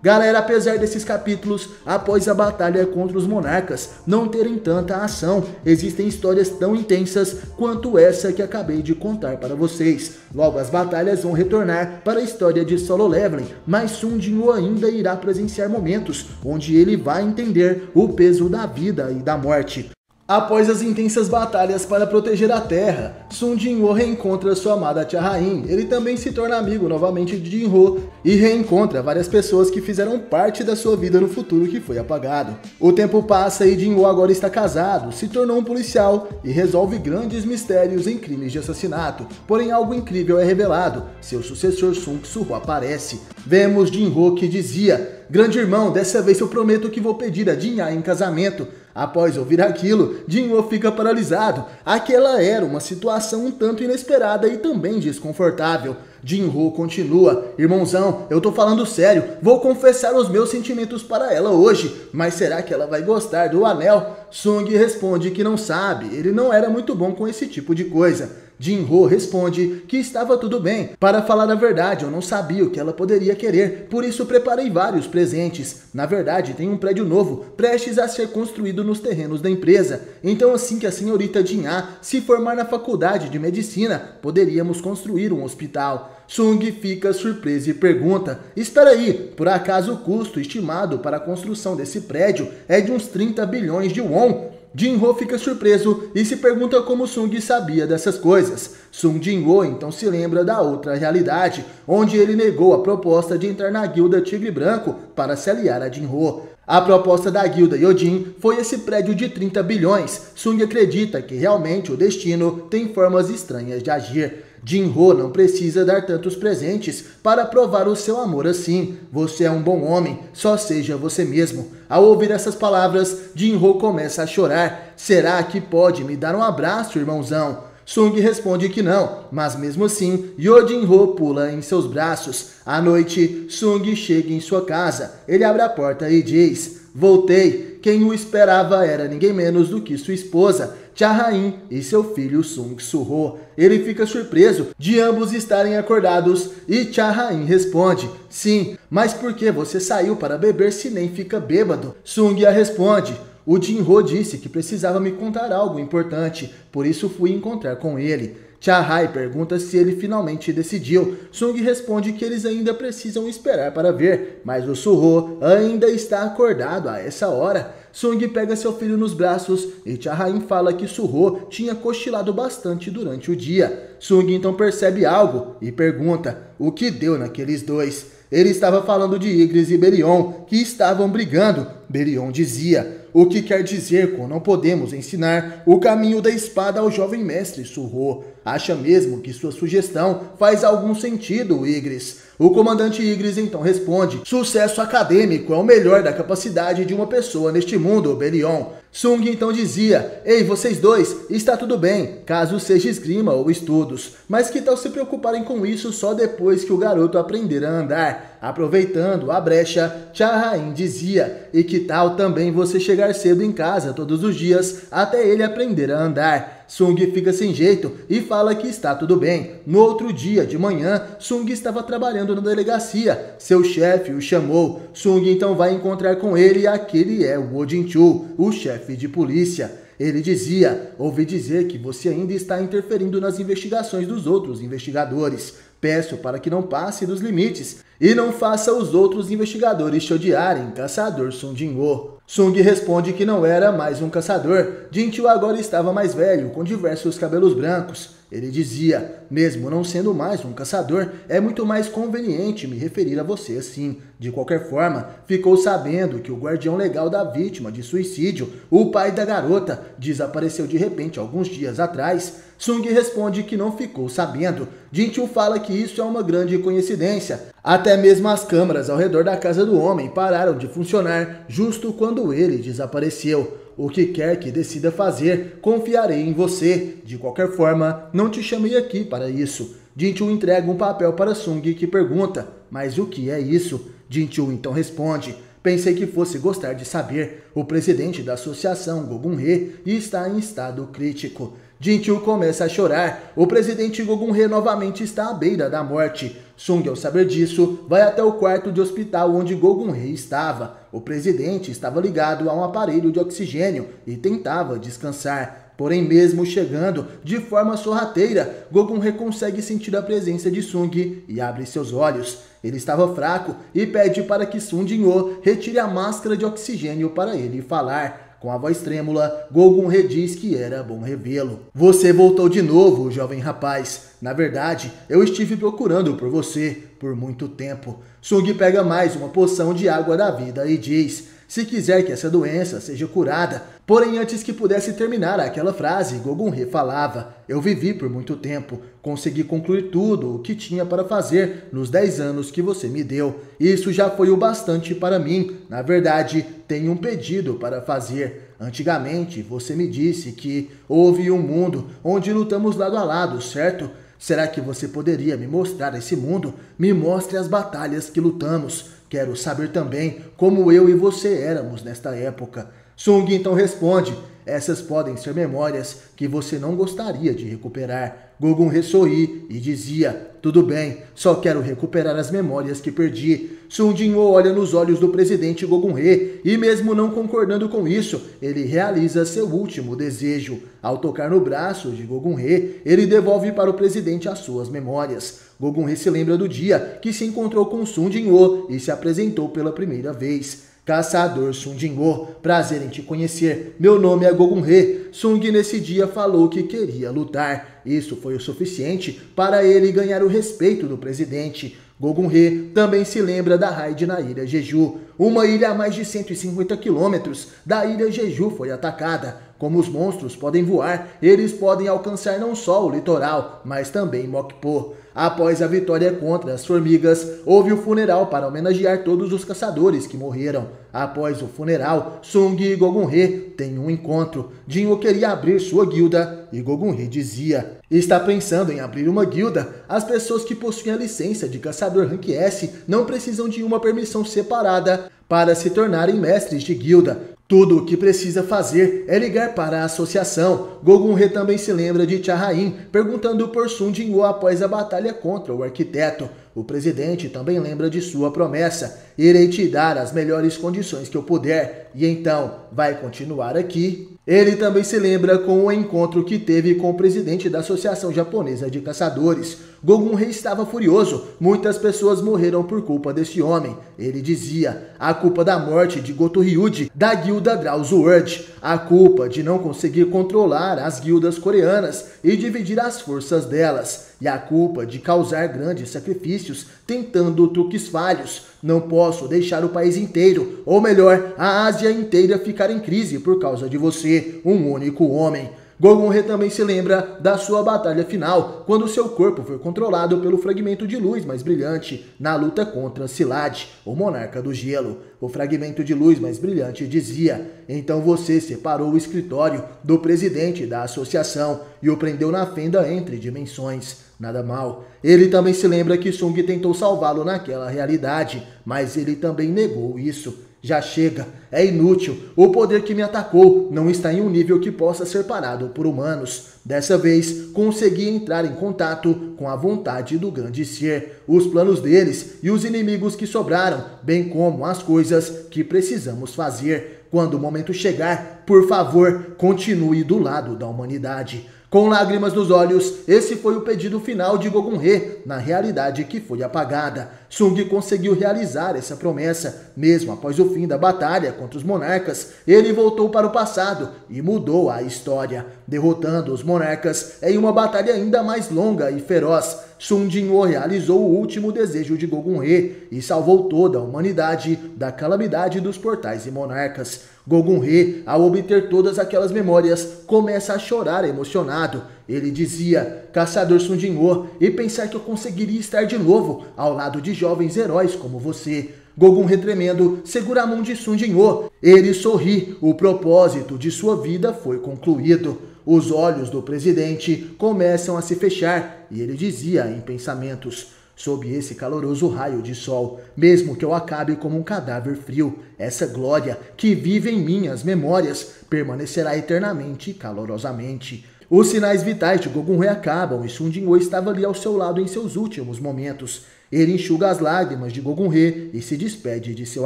Galera, apesar desses capítulos, após a batalha contra os monarcas não terem tanta ação, existem histórias tão intensas quanto essa que acabei de contar para vocês. Logo, as batalhas vão retornar para a história de Solo Leveling, mas Sung Jin-woo ainda irá presenciar momentos onde ele vai entender o peso da vida e da morte. Após as intensas batalhas para proteger a Terra, Sung Jin-woo reencontra sua amada Cha Ha-in. Ele também se torna amigo novamente de Jin-ho e reencontra várias pessoas que fizeram parte da sua vida no futuro que foi apagado. O tempo passa e Jin-ho agora está casado, se tornou um policial e resolve grandes mistérios em crimes de assassinato. Porém, algo incrível é revelado: seu sucessor Sung Soo-ho aparece. Vemos Jin-ho que dizia: grande irmão, dessa vez eu prometo que vou pedir a Jin-ah em casamento. Após ouvir aquilo, Jin-ho fica paralisado. Aquela era uma situação um tanto inesperada e também desconfortável. Jin-ho continua: irmãozão, eu tô falando sério, vou confessar os meus sentimentos para ela hoje, mas será que ela vai gostar do anel? Sung responde que não sabe, ele não era muito bom com esse tipo de coisa. Jin-ho responde que estava tudo bem. Para falar a verdade, eu não sabia o que ela poderia querer, por isso preparei vários presentes. Na verdade, tem um prédio novo, prestes a ser construído nos terrenos da empresa. Então, assim que a senhorita Jin-ah se formar na faculdade de medicina, poderíamos construir um hospital. Sung fica surpreso e pergunta: espera aí, por acaso o custo estimado para a construção desse prédio é de uns 30 bilhões de won? Jin-ho fica surpreso e se pergunta como Sung sabia dessas coisas. Sung Jin-woo então se lembra da outra realidade, onde ele negou a proposta de entrar na guilda Tigre Branco para se aliar a Jin-ho. A proposta da guilda Yojin foi esse prédio de 30 bilhões. Sung acredita que realmente o destino tem formas estranhas de agir. Jin-ho não precisa dar tantos presentes para provar o seu amor assim. Você é um bom homem, só seja você mesmo. Ao ouvir essas palavras, Jin-ho começa a chorar. Será que pode me dar um abraço, irmãozão? Sung responde que não, mas mesmo assim, Jin-ho pula em seus braços. À noite, Sung chega em sua casa. Ele abre a porta e diz: voltei. Quem o esperava era ninguém menos do que sua esposa, Cha Ha-in, e seu filho Sung Soo-ho. Ele fica surpreso de ambos estarem acordados e Cha Ha-in responde: sim, mas por que você saiu para beber se nem fica bêbado? Sung a responde: o Jin-ho disse que precisava me contar algo importante, por isso fui encontrar com ele. Cha-Hai pergunta se ele finalmente decidiu. Sung responde que eles ainda precisam esperar para ver, mas o Suho ainda está acordado a essa hora. Sung pega seu filho nos braços e Cha-Hai fala que Suho tinha cochilado bastante durante o dia. Sung então percebe algo e pergunta o que deu naqueles dois. Ele estava falando de Ygritte e Berion, que estavam brigando. Berion dizia: o que quer dizer com não podemos ensinar o caminho da espada ao jovem mestre Suho? Acha mesmo que sua sugestão faz algum sentido, Ygritte? O comandante Ygritte então responde: sucesso acadêmico é o melhor da capacidade de uma pessoa neste mundo, Berion. Sung então dizia: ei, vocês dois, está tudo bem, caso seja esgrima ou estudos, mas que tal se preocuparem com isso só depois que o garoto aprender a andar? Aproveitando a brecha, Cha-Hai dizia: e que tal também você chegar cedo em casa todos os dias até ele aprender a andar? Sung fica sem jeito e fala que está tudo bem. No outro dia de manhã, Sung estava trabalhando na delegacia. Seu chefe o chamou. Sung então vai encontrar com ele e aquele é o Oh Jin-chul, o chefe de polícia. Ele dizia: ouvi dizer que você ainda está interferindo nas investigações dos outros investigadores. Peço para que não passe dos limites e não faça os outros investigadores te odiarem, caçador Sung Jin-woo. Sung responde que não era mais um caçador. Jin-chul agora estava mais velho, com diversos cabelos brancos. Ele dizia: mesmo não sendo mais um caçador, é muito mais conveniente me referir a você assim. De qualquer forma, ficou sabendo que o guardião legal da vítima de suicídio, o pai da garota, desapareceu de repente alguns dias atrás. Sung responde que não ficou sabendo. Jin-chul fala que isso é uma grande coincidência. Até mesmo as câmeras ao redor da casa do homem pararam de funcionar justo quando ele desapareceu. O que quer que decida fazer, confiarei em você. De qualquer forma, não te chamei aqui para isso. Jin-chul entrega um papel para Sung que pergunta: mas o que é isso? Jin-chul então responde: pensei que fosse gostar de saber. O presidente da associação, Go-gun-hee, está em estado crítico. Jin-chul começa a chorar. O presidente Go-gun-hee novamente está à beira da morte. Sung, ao saber disso, vai até o quarto de hospital onde Go-gun-hee estava. O presidente estava ligado a um aparelho de oxigênio e tentava descansar. Porém, mesmo chegando de forma sorrateira, Go-gun-hee consegue sentir a presença de Sung e abre seus olhos. Ele estava fraco e pede para que Sung Jin-woo retire a máscara de oxigênio para ele falar. Com a voz trêmula, Go-gun-hee diz que era bom revê-lo. Você voltou de novo, jovem rapaz. Na verdade, eu estive procurando por você por muito tempo. Sung pega mais uma poção de água da vida e diz: se quiser que essa doença seja curada. Porém, antes que pudesse terminar aquela frase, Go-gun-hee falava: eu vivi por muito tempo, consegui concluir tudo o que tinha para fazer nos 10 anos que você me deu. Isso já foi o bastante para mim. Na verdade, tenho um pedido para fazer. Antigamente, você me disse que houve um mundo onde lutamos lado a lado, certo? Será que você poderia me mostrar esse mundo? Me mostre as batalhas que lutamos. Quero saber também como eu e você éramos nesta época. Sung então responde: essas podem ser memórias que você não gostaria de recuperar. Go-gun-hee sorri e dizia: tudo bem, só quero recuperar as memórias que perdi. Sung Jin-woo olha nos olhos do presidente Go-gun-hee e, mesmo não concordando com isso, ele realiza seu último desejo. Ao tocar no braço de Go-gun-hee, ele devolve para o presidente as suas memórias. Go-gun-hee se lembra do dia que se encontrou com Sung Jin-woo e se apresentou pela primeira vez. Caçador Sung Jin-woo, prazer em te conhecer. Meu nome é Go-gun-hee. Sung nesse dia falou que queria lutar. Isso foi o suficiente para ele ganhar o respeito do presidente. Go-gun-hee também se lembra da raid na ilha Jeju. Uma ilha a mais de 150 quilômetros da ilha Jeju foi atacada. Como os monstros podem voar, eles podem alcançar não só o litoral, mas também Mokpo. Após a vitória contra as formigas, houve o funeral para homenagear todos os caçadores que morreram. Após o funeral, Sung e Go-gun-hee têm um encontro. Jin-woo queria abrir sua guilda e Go-gun-hee dizia: está pensando em abrir uma guilda? As pessoas que possuem a licença de caçador Rank S não precisam de uma permissão separada para se tornarem mestres de guilda. Tudo o que precisa fazer é ligar para a associação. Go-gun-hee também se lembra de Cha-Hai perguntando por Sung Jin-woo após a batalha contra o arquiteto. O presidente também lembra de sua promessa irei te dar as melhores condições que eu puder, e então vai continuar aqui. Ele também se lembra com o encontro que teve com o presidente da Associação Japonesa de Caçadores. Gogun-Hei estava furioso, muitas pessoas morreram por culpa deste homem. Ele dizia, a culpa da morte de Goto Ryuji, da guilda Drowsword, a culpa de não conseguir controlar as guildas coreanas e dividir as forças delas, e a culpa de causar grandes sacrifícios tentando truques falhos. Não posso deixar o país inteiro, ou melhor, a Ásia inteira ficar em crise por causa de você, um único homem. Gogun-Hei também se lembra da sua batalha final, quando seu corpo foi controlado pelo fragmento de luz mais brilhante na luta contra Szilard, o monarca do gelo. O fragmento de luz mais brilhante dizia, então você separou o escritório do presidente da associação e o prendeu na fenda entre dimensões. Nada mal. Ele também se lembra que Sung tentou salvá-lo naquela realidade, mas ele também negou isso. Já chega, é inútil, o poder que me atacou não está em um nível que possa ser parado por humanos. Dessa vez, consegui entrar em contato com a vontade do grande ser, os planos deles e os inimigos que sobraram, bem como as coisas que precisamos fazer. Quando o momento chegar, por favor, continue do lado da humanidade. Com lágrimas nos olhos, esse foi o pedido final de Gogun-Hei, na realidade que foi apagada. Sung conseguiu realizar essa promessa, mesmo após o fim da batalha contra os monarcas. Ele voltou para o passado e mudou a história, derrotando os monarcas em uma batalha ainda mais longa e feroz. Sung Jin-woo realizou o último desejo de Gogun-Hei e salvou toda a humanidade da calamidade dos portais e monarcas. Gogun-Hei, ao obter todas aquelas memórias, começa a chorar emocionado. Ele dizia, caçador Sung Jin-woo, e pensar que eu conseguiria estar de novo ao lado de jovens heróis como você. Gogun-Hei tremendo segura a mão de Sung Jin-woo. Ele sorri, o propósito de sua vida foi concluído. Os olhos do presidente começam a se fechar e ele dizia em pensamentos, sob esse caloroso raio de sol, mesmo que eu acabe como um cadáver frio, essa glória que vive em minhas memórias permanecerá eternamente e calorosamente. Os sinais vitais de Gogun-Hei acabam e Sung Jin-woo estava ali ao seu lado em seus últimos momentos. Ele enxuga as lágrimas de Gogun-Hei e se despede de seu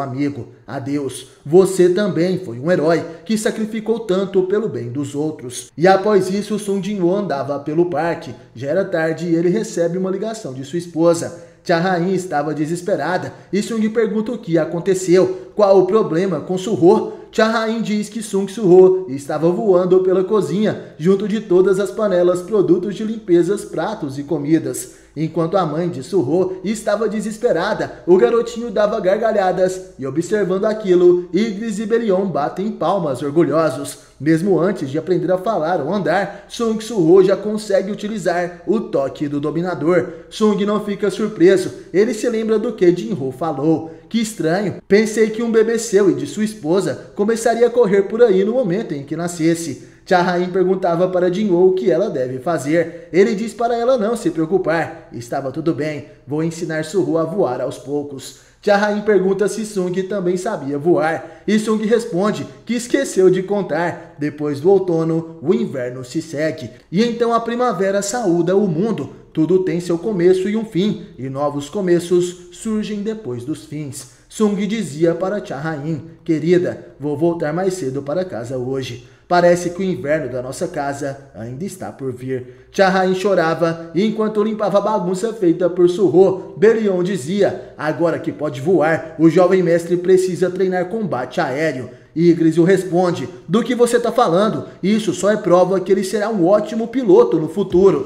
amigo. Adeus, você também foi um herói que sacrificou tanto pelo bem dos outros. E após isso, Sung Jin-woo andava pelo parque. Já era tarde e ele recebe uma ligação de sua esposa. Cha-Rain estava desesperada e Sung pergunta o que aconteceu, qual o problema com Suho. Cha-Rain diz que Sung Suho estava voando pela cozinha, junto de todas as panelas, produtos de limpezas, pratos e comidas. Enquanto a mãe de Suho estava desesperada, o garotinho dava gargalhadas e, observando aquilo, Igris e Belion batem palmas orgulhosos. Mesmo antes de aprender a falar ou andar, Sung Suho já consegue utilizar o toque do dominador. Sung não fica surpreso, ele se lembra do que Jin-Ho falou. Que estranho, pensei que um bebê seu e de sua esposa começaria a correr por aí no momento em que nascesse. Cha-Rain perguntava para Jin-Ho o que ela deve fazer. Ele diz para ela não se preocupar. Estava tudo bem, vou ensinar Suho a voar aos poucos. Cha-Rain pergunta se Sung também sabia voar. E Sung responde que esqueceu de contar. Depois do outono, o inverno se segue. E então a primavera saúda o mundo. Tudo tem seu começo e um fim, e novos começos surgem depois dos fins. Sung dizia para Cha-Rain, querida, vou voltar mais cedo para casa hoje. Parece que o inverno da nossa casa ainda está por vir. Cha-Rain chorava e enquanto limpava a bagunça feita por Suho, Belion dizia, agora que pode voar, o jovem mestre precisa treinar combate aéreo. Igris o responde, do que você está falando? Isso só é prova que ele será um ótimo piloto no futuro.